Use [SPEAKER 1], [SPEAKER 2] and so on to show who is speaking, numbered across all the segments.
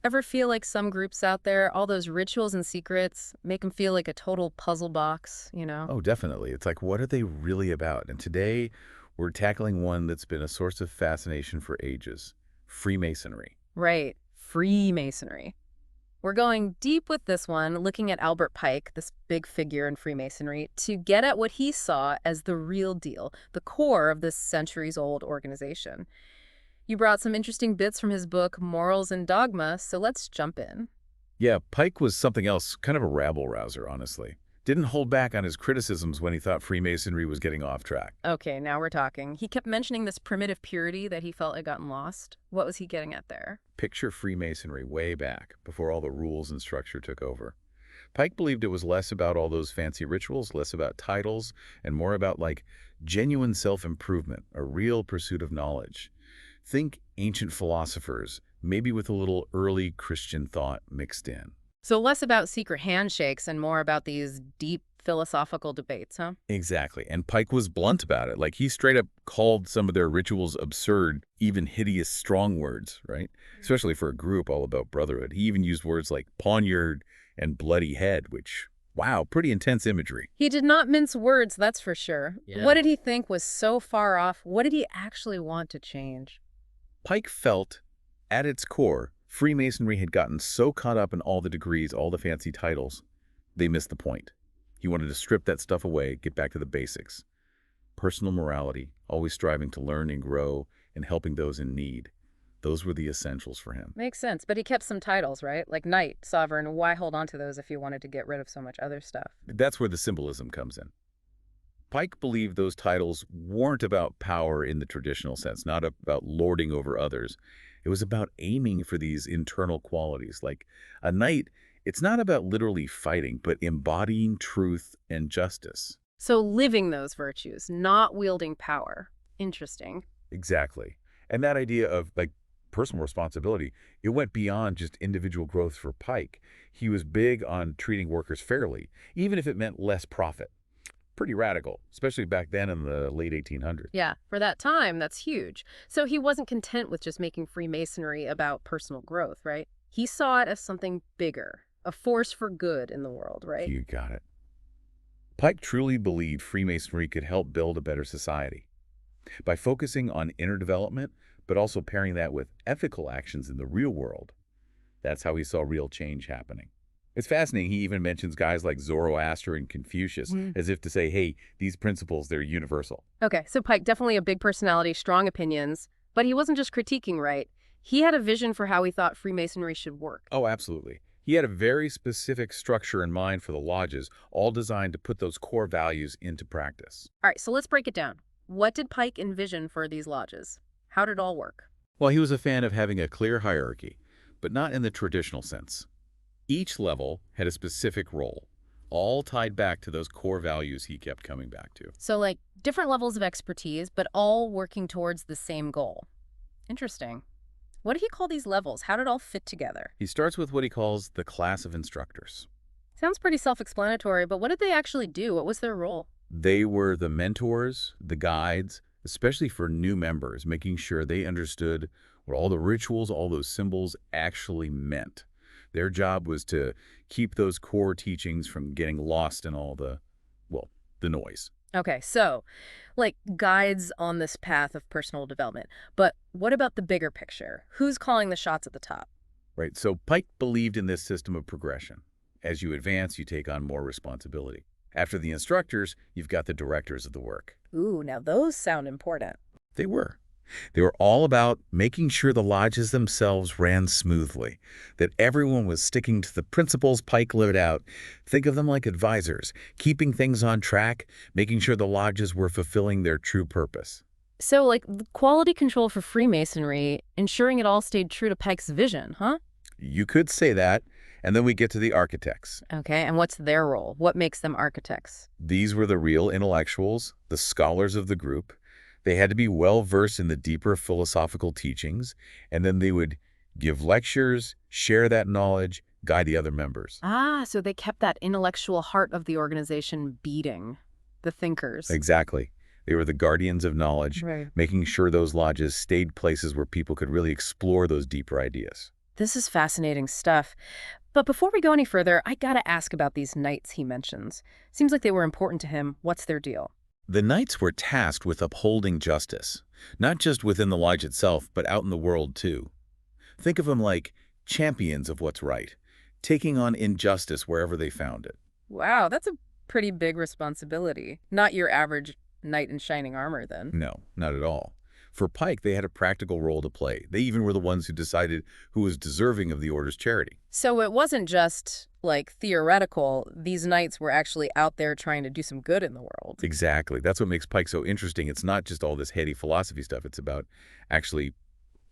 [SPEAKER 1] Ever feel like some groups out there, all those rituals and secrets, make them feel like a total puzzle box, you know?
[SPEAKER 2] Oh, definitely. It's like, what are they really about? And today, we're tackling one that's been a source of fascination for ages, Freemasonry.
[SPEAKER 1] Right. Freemasonry. We're going deep with this one, looking at Albert Pike, this big figure in Freemasonry, to get at what he saw as the real deal, the core of this centuries-old organization. You brought some interesting bits from his book, Morals and Dogma, so let's jump in.
[SPEAKER 2] Yeah, Pike was something else, kind of a rabble-rouser, honestly. Didn't hold back on his criticisms when he thought Freemasonry was getting off track.
[SPEAKER 1] Okay, now we're talking. He kept mentioning this primitive purity that he felt had gotten lost. What was he getting at there?
[SPEAKER 2] Picture Freemasonry way back, before all the rules and structure took over. Pike believed it was less about all those fancy rituals, less about titles, and more about, like, genuine self-improvement, a real pursuit of knowledge. Think ancient philosophers, maybe with a little early Christian thought mixed in.
[SPEAKER 1] So less about secret handshakes and more about these deep philosophical debates, huh?
[SPEAKER 2] Exactly, and Pike was blunt about it. Like, he straight up called some of their rituals absurd, even hideous strong words, right? Especially for a group all about brotherhood. He even used words like poniard and bloody head, which, wow, pretty intense imagery.
[SPEAKER 1] He did not mince words, that's for sure.
[SPEAKER 2] Yeah.
[SPEAKER 1] What did he think was so far off? What did he actually want to change?
[SPEAKER 2] Pike felt, at its core, Freemasonry had gotten so caught up in all the degrees, all the fancy titles, they missed the point. He wanted to strip that stuff away, get back to the basics. Personal morality, always striving to learn and grow, and helping those in need. Those were the essentials for him.
[SPEAKER 1] Makes sense, but he kept some titles, right? Like knight, sovereign. Why hold on to those if you wanted to get rid of so much other stuff?
[SPEAKER 2] That's where the symbolism comes in. Pike believed those titles weren't about power in the traditional sense, not about lording over others. It was about aiming for these internal qualities. Like a knight, it's not about literally fighting, but embodying truth and justice.
[SPEAKER 1] So living those virtues, not wielding power. Interesting.
[SPEAKER 2] Exactly. And that idea of, like, personal responsibility, it went beyond just individual growth for Pike. He was big on treating workers fairly, even if it meant less profit. Pretty radical, especially back then in the late 1800s.
[SPEAKER 1] Yeah, for that time, that's huge. So he wasn't content with just making Freemasonry about personal growth, right? He saw it as something bigger, a force for good in the world, right?
[SPEAKER 2] You got it. Pike truly believed Freemasonry could help build a better society. By focusing on inner development, but also pairing that with ethical actions in the real world, that's how he saw real change happening. It's fascinating he even mentions guys like Zoroaster and Confucius, as if to say, hey, these principles, they're universal.
[SPEAKER 1] Okay, so Pike, definitely a big personality, strong opinions, but he wasn't just critiquing, right? He had a vision for how he thought Freemasonry should work.
[SPEAKER 2] Oh, absolutely. He had a very specific structure in mind for the lodges, all designed to put those core values into practice.
[SPEAKER 1] All right, so let's break it down. What did Pike envision for these lodges? How did it all work?
[SPEAKER 2] Well, he was a fan of having a clear hierarchy, but not in the traditional sense. Each level had a specific role, all tied back to those core values he kept coming back to.
[SPEAKER 1] So like different levels of expertise, but all working towards the same goal. Interesting. What did he call these levels? How did it all fit together?
[SPEAKER 2] He starts with what he calls the class of instructors.
[SPEAKER 1] Sounds pretty self-explanatory, but what did they actually do? What was their role?
[SPEAKER 2] They were the mentors, the guides, especially for new members, making sure they understood what all the rituals, all those symbols actually meant. Their job was to keep those core teachings from getting lost in all the, well, the noise.
[SPEAKER 1] Okay, so like guides on this path of personal development. But what about the bigger picture? Who's calling the shots at the top?
[SPEAKER 2] Right, so Pike believed in this system of progression. As you advance, you take on more responsibility. After the instructors, you've got the directors of the work.
[SPEAKER 1] Ooh, now those sound important.
[SPEAKER 2] They were. They were all about making sure the lodges themselves ran smoothly, that everyone was sticking to the principles Pike lived out. Think of them like advisors, keeping things on track, making sure the lodges were fulfilling their true purpose.
[SPEAKER 1] So like the quality control for Freemasonry, ensuring it all stayed true to Pike's vision, huh?
[SPEAKER 2] You could say that, and then we get to the architects.
[SPEAKER 1] Okay, and what's their role? What makes them architects?
[SPEAKER 2] These were the real intellectuals, the scholars of the group. They had to be well-versed in the deeper philosophical teachings, and then they would give lectures, share that knowledge, guide the other members.
[SPEAKER 1] Ah, so they kept that intellectual heart of the organization beating. The thinkers.
[SPEAKER 2] Exactly. They were the guardians of knowledge,
[SPEAKER 1] Right.
[SPEAKER 2] making sure those lodges stayed places where people could really explore those deeper ideas.
[SPEAKER 1] This is fascinating stuff. But before we go any further, I gotta ask about these knights he mentions. Seems like they were important to him. What's their deal?
[SPEAKER 2] The knights were tasked with upholding justice, not just within the lodge itself, but out in the world too. Think of them like champions of what's right, taking on injustice wherever they found it.
[SPEAKER 1] Wow, that's a pretty big responsibility. Not your average knight in shining armor, then.
[SPEAKER 2] No, not at all. For Pike, they had a practical role to play. They even were the ones who decided who was deserving of the order's charity.
[SPEAKER 1] So it wasn't just, like, theoretical. These knights were actually out there trying to do some good in the world.
[SPEAKER 2] Exactly. That's what makes Pike so interesting. It's not just all this heady philosophy stuff. It's about actually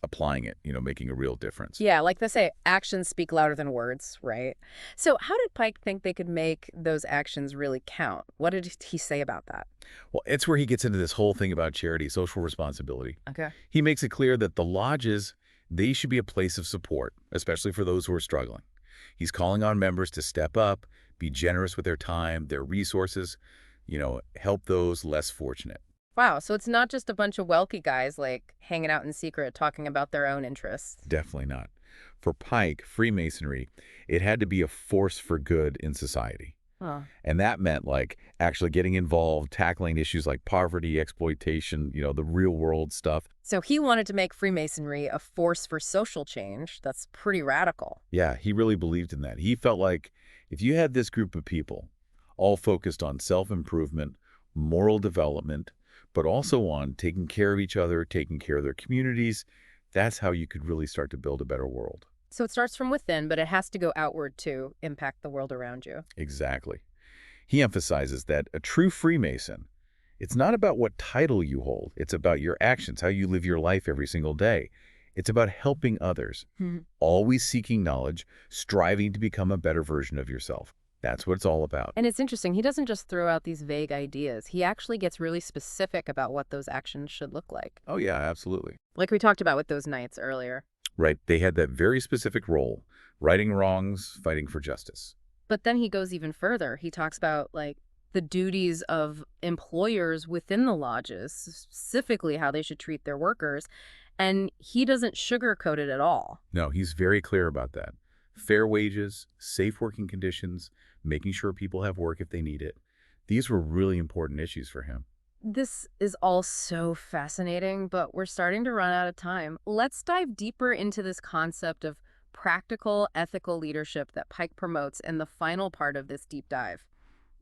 [SPEAKER 2] applying it, making a real difference.
[SPEAKER 1] Yeah, like they say, actions speak louder than words, right? So how did Pike think they could make those actions really count? What did he say about that?
[SPEAKER 2] Well, it's where he gets into this whole thing about charity, social responsibility.
[SPEAKER 1] Okay.
[SPEAKER 2] He makes it clear that the lodges, they should be a place of support, especially for those who are struggling. He's calling on members to step up, be generous with their time, their resources, help those less fortunate.
[SPEAKER 1] Wow, so it's not just a bunch of wealthy guys, like, hanging out in secret talking about their own interests.
[SPEAKER 2] Definitely not. For Pike, Freemasonry, it had to be a force for good in society.
[SPEAKER 1] Huh.
[SPEAKER 2] And that meant, like, actually getting involved, tackling issues like poverty, exploitation, the real world stuff.
[SPEAKER 1] So he wanted to make Freemasonry a force for social change. That's pretty radical.
[SPEAKER 2] Yeah, he really believed in that. He felt like if you had this group of people all focused on self-improvement, moral development, but also on taking care of each other, taking care of their communities, that's how you could really start to build a better world.
[SPEAKER 1] So it starts from within, but it has to go outward to impact the world around you.
[SPEAKER 2] Exactly. He emphasizes that a true Freemason, it's not about what title you hold. It's about your actions, how you live your life every single day. It's about helping others, always seeking knowledge, striving to become a better version of yourself. That's what it's all about.
[SPEAKER 1] And it's interesting, he doesn't just throw out these vague ideas. He actually gets really specific about what those actions should look like.
[SPEAKER 2] Oh, yeah, absolutely.
[SPEAKER 1] Like we talked about with those knights earlier.
[SPEAKER 2] Right. They had that very specific role, righting wrongs, fighting for justice.
[SPEAKER 1] But then he goes even further. He talks about, like, the duties of employers within the lodges, specifically how they should treat their workers. And he doesn't sugarcoat it at all.
[SPEAKER 2] No, he's very clear about that. Fair wages, safe working conditions, making sure people have work if they need it. These were really important issues for him.
[SPEAKER 1] This is all so fascinating, but we're starting to run out of time. Let's dive deeper into this concept of practical, ethical leadership that Pike promotes in the final part of this deep dive.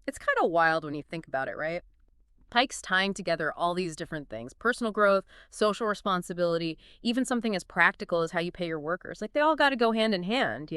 [SPEAKER 1] It's kind of wild when you think about it, right? Pike's tying together all these different things: personal growth, social responsibility, even something as practical as how you pay your workers. Like, they all got to go hand in hand.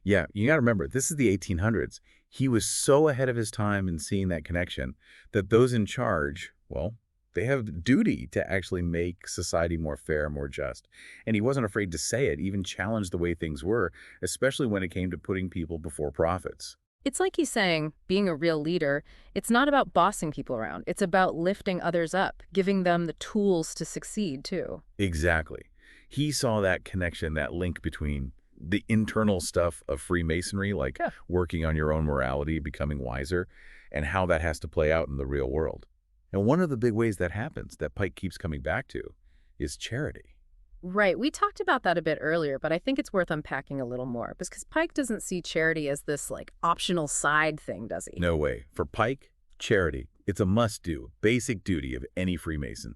[SPEAKER 2] Yeah, you got to remember, this is the 1800s. He was so ahead of his time in seeing that connection that those in charge, well, they have duty to actually make society more fair, more just. And he wasn't afraid to say it, even challenge the way things were, especially when it came to putting people before profits.
[SPEAKER 1] It's like he's saying, being a real leader, it's not about bossing people around. It's about lifting others up, giving them the tools to succeed, too.
[SPEAKER 2] Exactly. He saw that connection, that link between the internal stuff of Freemasonry, like
[SPEAKER 1] Yeah.
[SPEAKER 2] working on your own morality, becoming wiser, and how that has to play out in the real world. And one of the big ways that happens, that Pike keeps coming back to, is charity.
[SPEAKER 1] Right. We talked about that a bit earlier, but I think it's worth unpacking a little more because Pike doesn't see charity as this, like, optional side thing, does he?
[SPEAKER 2] No way. For Pike, charity, it's a must-do, basic duty of any Freemason.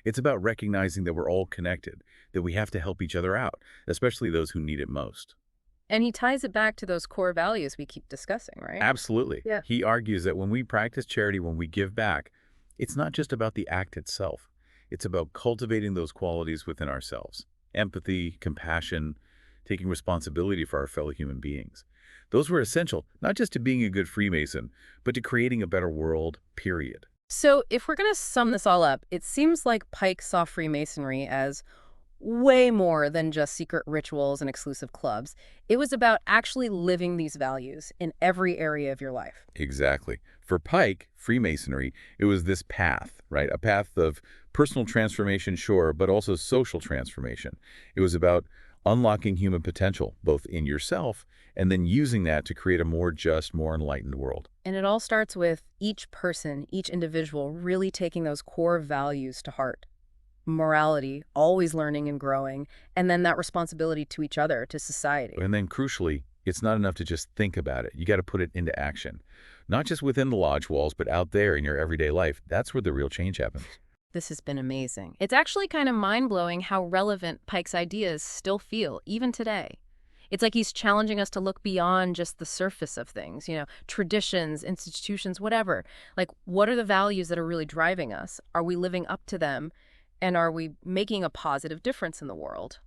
[SPEAKER 2] It's about recognizing that we're all connected, that we have to help each other out, especially those who need it most.
[SPEAKER 1] And he ties it back to those core values we keep discussing, right?
[SPEAKER 2] Absolutely.
[SPEAKER 1] Yeah.
[SPEAKER 2] He argues that when we practice charity, when we give back, it's not just about the act itself. It's about cultivating those qualities within ourselves: empathy, compassion, taking responsibility for our fellow human beings. Those were essential, not just to being a good Freemason, but to creating a better world, period.
[SPEAKER 1] So if we're going to sum this all up, it seems like Pike saw Freemasonry as way more than just secret rituals and exclusive clubs. It was about actually living these values in every area of your life.
[SPEAKER 2] Exactly. For Pike, Freemasonry, it was this path, right? A path of personal transformation, sure, but also social transformation. It was about unlocking human potential, both in yourself and then using that to create a more just, more enlightened world.
[SPEAKER 1] And it all starts with each person, each individual really taking those core values to heart. morality, always learning and growing, and then that responsibility to each other, to society.
[SPEAKER 2] And then crucially, it's not enough to just think about it. You got to put it into action. Not just within the lodge walls, but out there in your everyday life. That's where the real change happens.
[SPEAKER 1] This has been amazing. It's actually kind of mind-blowing how relevant Pike's ideas still feel, even today. It's like he's challenging us to look beyond just the surface of things, traditions, institutions, whatever. Like, what are the values that are really driving us? Are we living up to them? And are we making a positive difference in the world?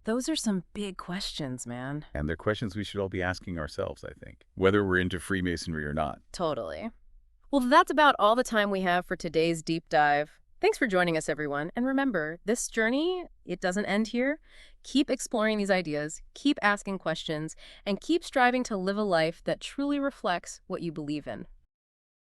[SPEAKER 1] Those are some big questions, man.
[SPEAKER 2] And they're questions we should all be asking ourselves, I think, whether we're into Freemasonry or not.
[SPEAKER 1] Totally. Well, that's about all the time we have for today's deep dive. Thanks for joining us, everyone. And remember, this journey, it doesn't end here. Keep exploring these ideas, keep asking questions, and keep striving to live a life that truly reflects what you believe in.